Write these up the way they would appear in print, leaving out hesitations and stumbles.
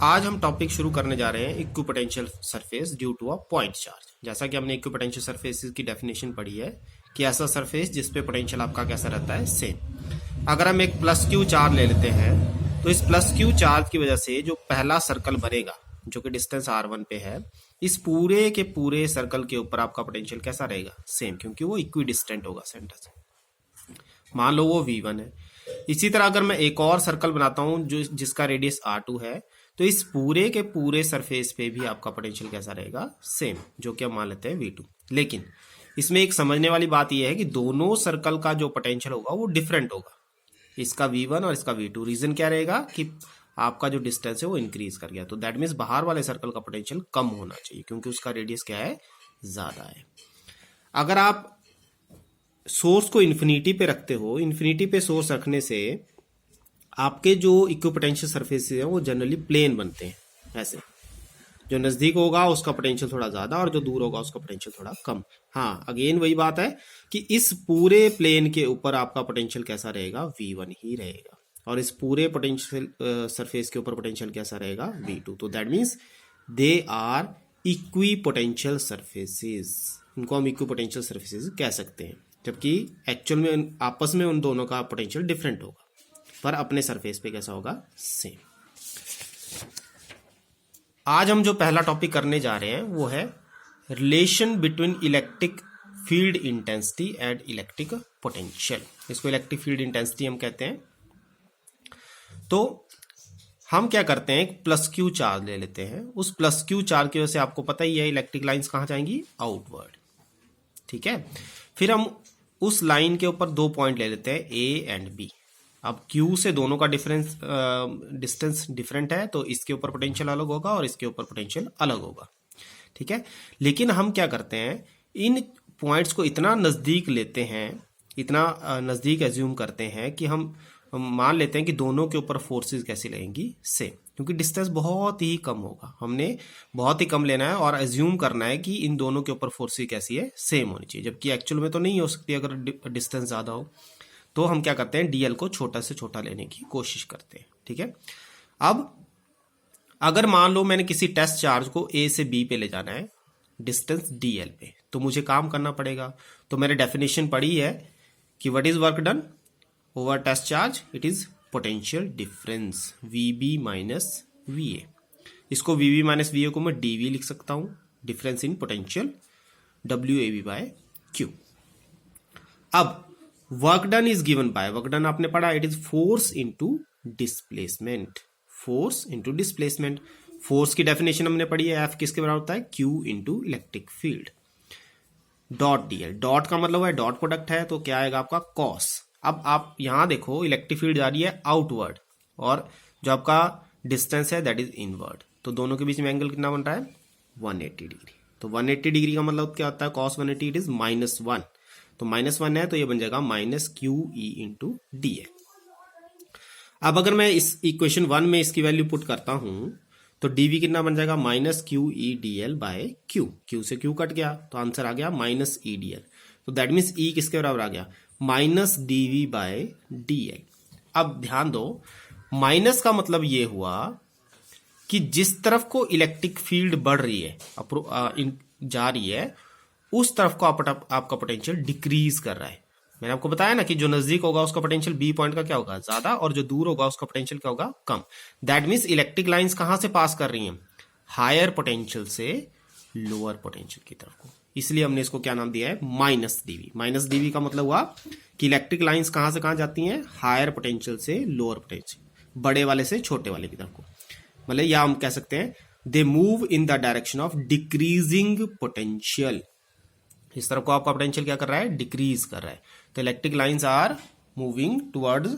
आज हम टॉपिक शुरू करने जा रहे हैं equipotential surface due to a point charge. जैसा कि हमने इक्विपोटेंशियल सरफेस की डेफिनेशन पढ़ी है कि ऐसा सरफेस जिस पे पोटेंशियल आपका कैसा रहता है, सेम। अगर हम एक प्लस क्यू चार्ज ले लेते हैं तो इस प्लस क्यू चार्ज की वजह से जो पहला सर्कल बनेगा जो कि डिस्टेंस r1 पे है, इस पूरे के पूरे सर्कल के ऊपर आपका पोटेंशियल कैसा रहेगा, सेम, क्योंकि वो इक्वी डिस्टेंट होगा सेंटर से। मान लो वो v1 है। इसी तरह अगर मैं एक और सर्कल बनाता हूं जो जिसका रेडियस r2 है, तो इस पूरे के पूरे सरफेस पे भी आपका पोटेंशियल कैसा रहेगा, सेम, जो कि हम मान लेते हैं v2। लेकिन इसमें एक समझने वाली बात यह है कि दोनों सर्कल का जो पोटेंशियल होगा वो डिफरेंट होगा, इसका v1 और इसका v2। रीजन क्या रहेगा कि आपका जो डिस्टेंस है वो इंक्रीज कर गया, तो दैट मीन्स बाहर वाले सर्कल का पोटेंशियल कम होना चाहिए क्योंकि उसका रेडियस क्या है, ज्यादा है। अगर आप सोर्स को इन्फिनिटी पे रखते हो, इन्फिनिटी पे सोर्स रखने से आपके जो इक्विपोटेंशियल सरफेसेस हैं वो जनरली प्लेन बनते हैं। ऐसे जो नजदीक होगा उसका पोटेंशियल थोड़ा ज्यादा और जो दूर होगा उसका पोटेंशियल थोड़ा कम। हाँ, अगेन वही बात है कि इस पूरे प्लेन के ऊपर आपका पोटेंशियल कैसा रहेगा, v1 ही रहेगा, और इस पूरे पोटेंशियल सरफेस के ऊपर पोटेंशियल कैसा रहेगा, v2। तो that means they are equipotential surfaces. इनको हम इक्वी पोटेंशियल सरफेसेस कह सकते हैं, जबकि एक्चुअल में आपस में उन दोनों का पोटेंशियल डिफरेंट होगा, पर अपने सरफेस पे कैसा होगा, सेम। आज हम जो पहला टॉपिक करने जा रहे हैं वो है relation between electric field intensity and electric potential. इसको इलेक्ट्रिक फील्ड इंटेंसिटी हम कहते हैं। तो हम क्या करते हैं, एक प्लस क्यू चार्ज ले लेते हैं। उस प्लस क्यू चार्ज की वजह से आपको पता ही है इलेक्ट्रिक लाइंस कहां जाएंगी, आउटवर्ड। ठीक है, फिर हम उस लाइन के ऊपर दो पॉइंट ले लेते हैं, ए एंड बी। अब Q से दोनों का डिस्टेंस डिफरेंट है, तो इसके ऊपर पोटेंशियल अलग होगा और इसके ऊपर पोटेंशियल अलग होगा। ठीक है, लेकिन हम क्या करते हैं, इन पॉइंट्स को इतना नजदीक लेते हैं, इतना नजदीक एज्यूम करते हैं कि हम मान लेते हैं कि दोनों के ऊपर फोर्सेस कैसी लगेंगी, सेम, क्योंकि डिस्टेंस बहुत ही कम होगा। हमने बहुत ही कम लेना है और एज्यूम करना है कि इन दोनों के ऊपर फोर्सेस कैसी है, सेम होनी चाहिए, जबकि एक्चुअल में तो नहीं हो सकती अगर डिस्टेंस ज्यादा हो। तो हम क्या करते हैं, डीएल को छोटा से छोटा लेने की कोशिश करते हैं। ठीक है, अब अगर मान लो मैंने किसी टेस्ट चार्ज को ए से बी पे ले जाना है डिस्टेंस डीएल पे, तो मुझे काम करना पड़ेगा। तो मैंने डेफिनेशन पढ़ी है कि what is work done over test charge, it is potential difference VB minus VA. इसको वीबी माइनस वीए को मैं डीवी लिख सकता हूं, difference in potential, W A by Q. अब work done is given by, work done आपने पढ़ा, it is force into displacement, force into displacement. Force की डेफिनेशन हमने पढ़ी है, एफ किसके बराबर होता है, Q into electric field, dot DL. Dot का मतलब है डॉट प्रोडक्ट है, तो क्या आएगा आपका कॉस। अब आप यहां देखो, इलेक्ट्रिक फील्ड जा रही है आउटवर्ड और जो आपका डिस्टेंस है दैट इज इनवर्ड, तो दोनों के बीच में एंगल कितना बन रहा है, 180 डिग्री। तो 180 डिग्री का मतलब क्या होता है, कॉस 180 इट इज -1, तो -1 है तो ये बन जाएगा minus Q E into D A. अब अगर मैं इस इक्वेशन 1 में इसकी वैल्यू पुट करता हूं तो डीवी कितना बन जाएगा, minus Q E D L by Q. Q से क्यू कट गया तो आंसर आ गया माइनस ई डी एल। तो दैट मीन्स ई किसके बराबर आ गया, minus DV by D L. अब ध्यान दो, माइनस का मतलब ये हुआ कि जिस तरफ को इलेक्ट्रिक फील्ड बढ़ रही है, जा रही है, उस तरफ को आपका पोटेंशियल डिक्रीज कर रहा है। मैंने आपको बताया ना कि जो नजदीक होगा उसका पोटेंशियल बी पॉइंट का क्या होगा, ज्यादा, और जो दूर होगा उसका पोटेंशियल क्या होगा, कम। दैट मीन्स इलेक्ट्रिक लाइंस कहां से पास कर रही हैं, हायर पोटेंशियल से लोअर पोटेंशियल की तरफ को, इसलिए हमने इसको क्या नाम दिया है, माइनस डीवी। माइनस डीवी का मतलब हुआ कि इलेक्ट्रिक लाइंस कहां से कहां जाती हैं, हायर पोटेंशियल से लोअर पोटेंशियल, बड़े वाले से छोटे वाले की तरफ को। मतलब या हम कह सकते हैं they move in the direction of decreasing potential, इस तरफ को आपका पोटेंशियल क्या कर रहा है, डिक्रीज कर रहा है। तो electric lines are moving towards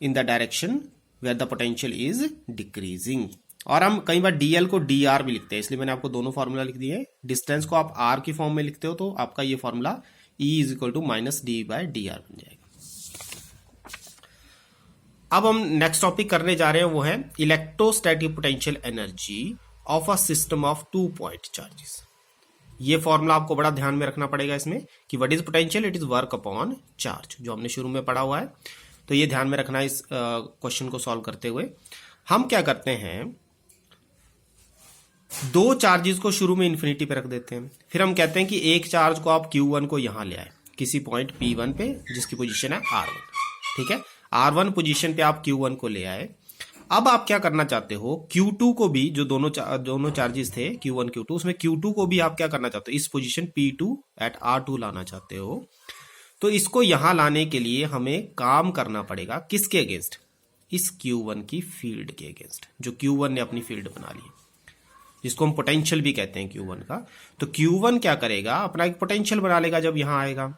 in the direction where the potential is decreasing. और हम कई बार डीएल को डीआर भी लिखते हैं, इसलिए मैंने आपको दोनों फॉर्मूला लिख दिए। डिस्टेंस को आप आर की फॉर्म में लिखते हो तो आपका ये formula E is equal to minus D by D R बन जाएगा। अब हम नेक्स्ट टॉपिक करने जा रहे हैं, वो है electrostatic potential energy of a system of 2 point charges. ये फॉर्मूला आपको बड़ा ध्यान में रखना पड़ेगा इसमें कि what is potential, it is work upon charge, जो हमने शुरू में पढ़ा हुआ है। तो ये ध्यान में रखना इस क्वेश्चन को सॉल्व करते हुए। हम क्या करते हैं, दो चार्जेस को शुरू में इन्फिनिटी पे रख देते हैं, फिर हम कहते हैं कि एक चार्ज को आप Q1 को यहां ले आए किसी पॉइंट P1 पे जिसकी पोजीशन है R1, ठीक है। R1 पोजीशन पे आप Q1 को ले आए। अब आप क्या करना चाहते हो, Q2 को भी, जो दोनों चार्जेस थे Q1 Q2, उसमें Q2 को भी आप क्या करना चाहते हो, इस पोजीशन P2 एट R2 लाना चाहते हो। तो इसको यहां लाने के लिए हमें काम करना पड़ेगा किसके अगेंस्ट, इस Q1 की फील्ड के अगेंस्ट, जो Q1 ने अपनी फील्ड बना ली, जिसको हम पोटेंशियल भी कहते हैं Q1 का। तो Q1 क्या करेगा, अपना एक पोटेंशियल बना लेगा जब यहां आएगा,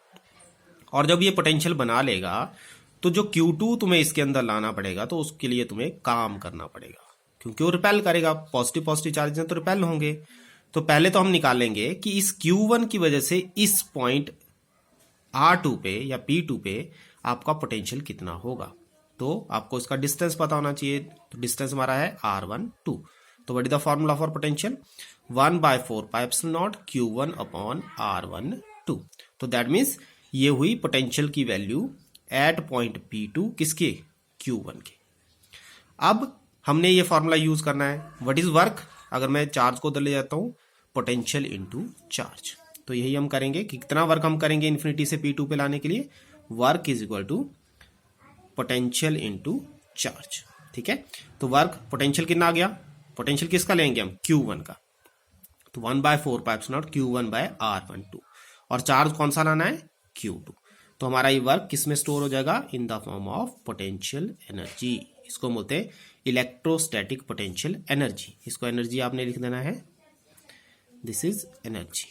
और जब ये पोटेंशियल बना लेगा तो जो Q2 तुम्हें इसके अंदर लाना पड़ेगा, तो उसके लिए तुम्हें काम करना पड़ेगा, क्योंकि वो रिपेल करेगा, पॉजिटिव चार्ज तो रिपेल होंगे। तो पहले तो हम निकालेंगे कि इस Q1 की वजह से इस पॉइंट R2 पे या P2 पे आपका पोटेंशियल कितना होगा। तो आपको इसका डिस्टेंस पता होना चाहिए, तो डिस्टेंस हमारा है R12। तो what is the formula for potential, 1/4πε0 Q1 upon R12। तो दैट मीन्स ये हुई पोटेंशियल की वैल्यू एट पॉइंट P2 किसके, Q1 के। अब हमने ये फॉर्मूला यूज करना है, व्हाट इज वर्क, अगर मैं चार्ज को उधर ले जाता हूं, पोटेंशियल इनटू चार्ज। तो यही हम करेंगे कि कितना वर्क हम करेंगे इन्फिनिटी से P2 पे लाने के लिए, work is equal to potential into charge, ठीक है। तो वर्क पोटेंशियल कितना आ गया, पोटेंशियल किसका लेंगे हम, Q1 का, तो 1/4πε0 Q1 बाय R12, और चार्ज कौन सा लाना है, Q2। तो हमारा ये वर्क किस में स्टोर हो जाएगा, in the form of potential energy. इसको बोलते हैं इलेक्ट्रोस्टैटिक पोटेंशियल एनर्जी। इसको एनर्जी आपने लिख देना है, this is energy,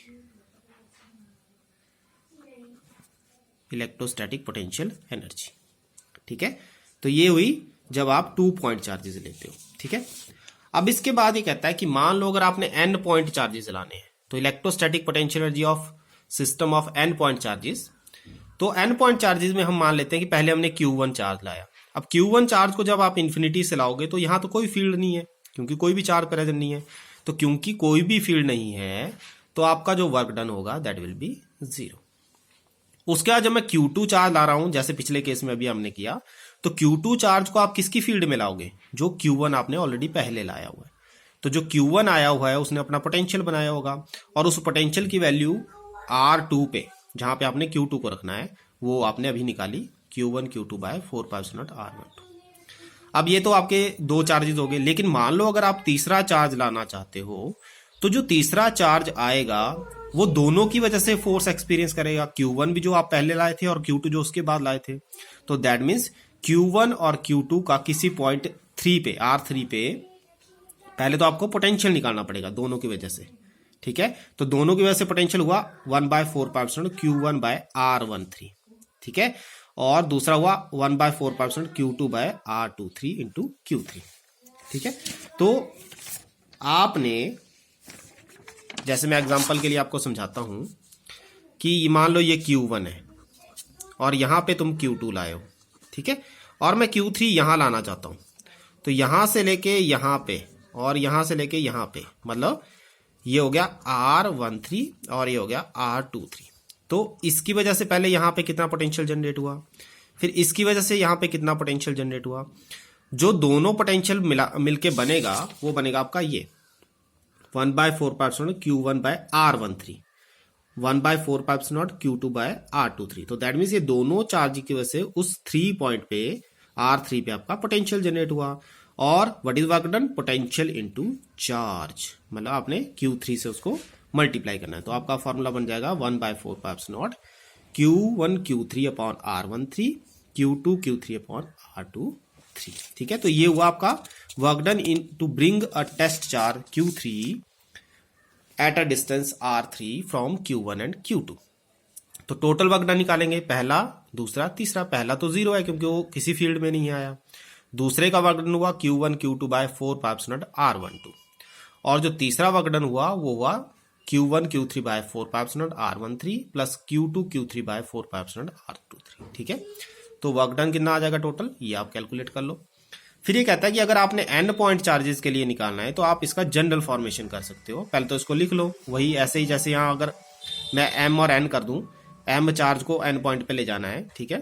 electrostatic potential energy, ठीक है। तो ये हुई जब आप 2 पॉइंट चार्जेस लेते हो, ठीक है। अब इसके बाद ये कहता है कि मान लो अगर आपने n पॉइंट चार्जेस लाने हैं, तो electrostatic potential energy of system of n point charges. तो n पॉइंट चार्जेस में हम मान लेते हैं कि पहले हमने Q1 चार्ज लाया। अब Q1 चार्ज को जब आप इन्फिनिटी से लाओगे तो यहां तो कोई फील्ड नहीं है, क्योंकि कोई भी चार्ज प्रेजेंट नहीं है। तो क्योंकि कोई भी फील्ड नहीं है, तो आपका जो वर्क डन होगा दैट विल बी 0। उसके बाद जब मैं Q2 चार्ज ला रहा हूं, जैसे पिछले केस में अभी हमने किया, तो Q2 चार्ज को आप किसकी फील्ड में लाओगे, जो Q1 आपने ऑलरेडी पहले लाया हुआ है। तो जो Q1 आया हुआ है उसने अपना पोटेंशियल बनाया होगा, और उस पोटेंशियल की वैल्यू R2 पे, जहां पे आपने Q2 को रखना है, वो आपने अभी निकाली, Q1 Q2 बाय 4πε0 R12। अब ये तो आपके दो चार्जेस हो गए, लेकिन मान लो अगर आप तीसरा चार्ज लाना चाहते हो, तो जो तीसरा चार्ज आएगा वो दोनों की वजह से फोर्स एक्सपीरियंस करेगा, Q1 भी जो आप पहले लाए थे और Q2 जो उसके बाद लाए थे। तो दैट मीन्स Q1 और Q2 का किसी पॉइंट 3 पे, R3 पे, पहले तो आपको पोटेंशियल निकालना पड़ेगा दोनों की वजह से, ठीक है। तो दोनों की वजह से पोटेंशियल हुआ 1/4πε0 Q1 बाय R13, ठीक है, और दूसरा हुआ 1/4πε0 Q2 bye R23 into Q3, ठीक है। तो आपने, जैसे मैं एग्जांपल के लिए आपको समझाता हूं कि मान लो ये Q1 है और यहां पे तुम Q2 लाए हो, ठीक है, और मैं Q3 यहां लाना चाहता हूं। तो यहां से लेके यहां पे और यहां से लेके यहां पे, मतलब ये हो गया R13 और ये हो गया R23। तो इसकी वजह से पहले यहां पे कितना पोटेंशियल जनरेट हुआ, फिर इसकी वजह से यहां पे कितना पोटेंशियल जनरेट हुआ। जो दोनों पोटेंशियल मिलके बनेगा वो बनेगा आपका ये 1/4πε0 Q1 bye R13, 1/4πε0 Q2 bye R23। तो दैट मीन्स ये दोनों चार्ज की वजह से उस 3 पॉइंट पे R3 पे आपका पोटेंशियल जनरेट हुआ। और what is work done, potential into charge, मतलब आपने Q3 से उसको मल्टीप्लाई करना है। तो आपका फॉर्मूला बन जाएगा 1/4πε0 Q1 Q3 upon R13, Q2 Q3 upon R23, ठीक है। तो ये हुआ आपका work done in to bring a test charge Q3 at a distance R3 from Q1 and Q2। तो टोटल वर्क डन निकालेंगे, पहला, दूसरा, तीसरा। पहला तो 0 है क्योंकि वो किसी फील्ड में नहीं आया। दूसरे का वर्क डन हुआ Q1 Q2 बाय 4πε0 R12, और जो तीसरा वर्क डन हुआ वो हुआ Q1 Q3 bye 4πε0 R13 plus Q2 Q3 bye 4πε0 R23, ठीक है। तो वर्क डन कितना आ जाएगा टोटल, ये आप कैलकुलेट कर लो। फिर ये कहता है कि अगर आपने n पॉइंट चार्जेस के लिए निकालना है तो आप इसका जनरल फॉर्मेशन कर सकते हो। पहले तो इसको लिख लो, वही ऐसे ही जैसे यहाँ अगर मैं m और n कर दूं, m चार्ज को n पॉइंट पे ले जाना है, ठीक है,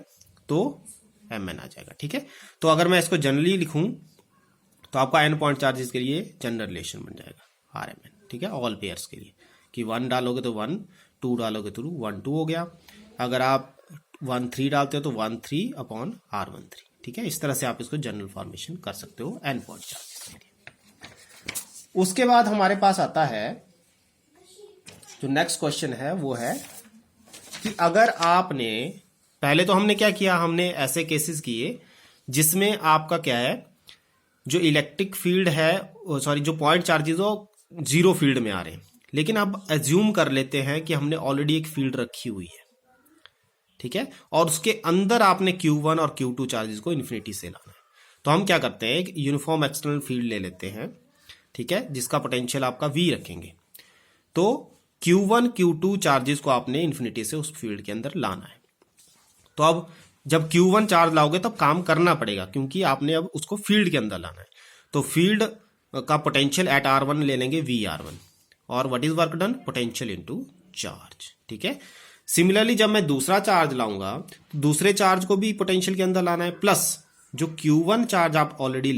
तो mn आ जाएगा, ठीक है। तो अगर मैं इसको जनरली लिखूं तो आपका n पॉइंट चार्जेस के लिए जनरल रिलेशन बन जाएगा RMN। ठीक है, ऑल पेयर्स के लिए कि 1 डालोगे तो 1, 2 डालोगे तो 1 2 हो गया। अगर आप 1 3 डालते हो तो 1 3 अपॉन R13, ठीक है। इस तरह से आप इसको जनरल फॉर्मेशन कर सकते हो n पॉइंट चार्जेस के लिए। उसके बाद हमारे पास आता है जो नेक्स्ट क्वेश्चन है, वो है कि अगर आपने, पहले तो हमने क्या किया, हमने ऐसे केसेस किए जिसमें आपका क्या है, जो इलेक्ट्रिक फील्ड है, सॉरी जो पॉइंट चार्जेस हो 0 फील्ड में आ रहे हैं। लेकिन अब एज्यूम कर लेते हैं कि हमने ऑलरेडी एक फील्ड रखी हुई है, ठीक है, और उसके अंदर आपने Q1 और Q2 चार्जेस को इन्फिनिटी से लाना है। तो हम क्या करते हैं, एक यूनिफॉर्म एक्सटर्नल फील्ड ले लेते हैं, ठीक है, जिसका पोटेंशियल आपका V रखेंगे। तो Q1 Q2 चार्जेस को आपने इन्फिनिटी से उस फील्ड के अंदर लाना है। तो अब जब Q1 चार्ज लाओगे तब काम करना पड़ेगा, क्योंकि आपने अब उसको फील्ड के अंदर लाना है। तो फील्ड का पोटेंशियल एट R1 ले लेंगे VR1, और what is work done, potential into charge, ठीक है। सिमिलरली जब मैं दूसरा चार्ज लाऊंगा तो दूसरे चार्ज को भी पोटेंशियल के अंदर लाना है, प्लस जो Q1 चार्ज आप ऑलरेडी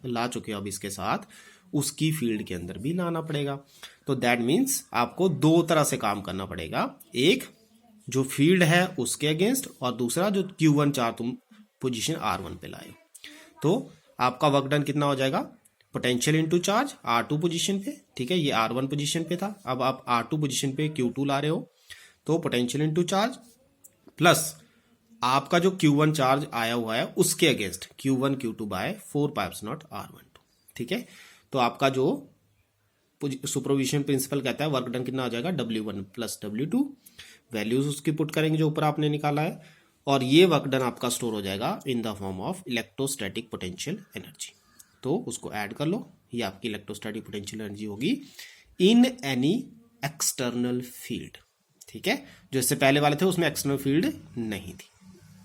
ला चुके हो अब इसके साथ, उसकी फील्ड के अंदर भी लाना पड़ेगा। तो दैट मीन्स आपको दो तरह से काम करना पड़ेगा, एक जो फील्ड है उसके अगेंस्ट, और दूसरा जो Q1 चार्ज तुम पोजीशन R1 पे लाए हो। तो आपका वर्क डन कितना हो जाएगा, potential into charge R2 position पे, ठीक है, ये R1 पोजीशन पे था, अब आप R2 पोजीशन पे Q2 ला रहे हो, तो पोटेंशियल इनटू चार्ज प्लस आपका जो Q1 चार्ज आया हुआ है उसके against Q1 Q2 bye 4πε0 R12, ठीक है। तो आपका जो सुपरपोजिशन प्रिंसिपल कहता है वर्क डन कितना आ जाएगा, W1 प्लस W2, वैल्यूज उसकी पुट करेंगे जो ऊपर आपने निकाला है, और ये वर्क डन आपका स्टोर हो जाएगा in the form of electrostatic potential energy. तो उसको ऐड कर लो, ये आपकी इलेक्ट्रोस्टैटिक पोटेंशियल एनर्जी होगी इन एनी एक्सटर्नल फील्ड, ठीक है। जो इससे पहले वाले थे उसमें एक्सटर्नल फील्ड नहीं थी।